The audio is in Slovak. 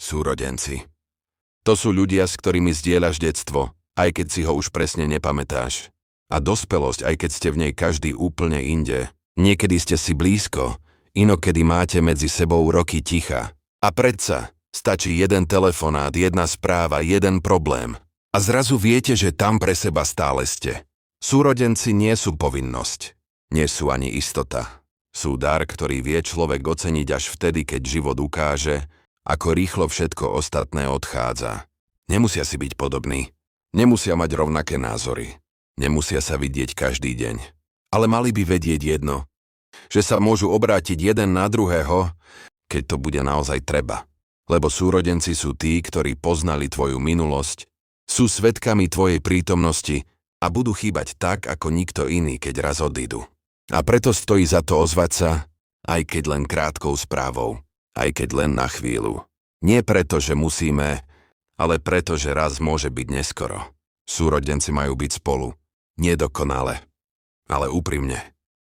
Súrodenci. To sú ľudia, s ktorými zdieľaš detstvo, aj keď si ho už presne nepamätáš. A dospelosť, aj keď ste v nej každý úplne inde. Niekedy ste si blízko, inokedy máte medzi sebou roky ticha. A predsa stačí jeden telefonát, jedna správa, jeden problém. A zrazu viete, že tam pre seba stále ste. Súrodenci nie sú povinnosť. Nie sú ani istota. Sú dar, ktorý vie človek oceniť až vtedy, keď život ukáže, ako rýchlo všetko ostatné odchádza. Nemusia si byť podobní. Nemusia mať rovnaké názory. Nemusia sa vidieť každý deň. Ale mali by vedieť jedno, že sa môžu obrátiť jeden na druhého, keď to bude naozaj treba. Lebo súrodenci sú tí, ktorí poznali tvoju minulosť, sú svedkami tvojej prítomnosti a budú chýbať tak, ako nikto iný, keď raz odídu. A preto stojí za to ozvať sa, aj keď len krátkou správou, aj keď len na chvíľu. Nie preto, že musíme, ale preto, že raz môže byť neskoro. Súrodenci majú byť spolu, nie dokonale, ale úprimne.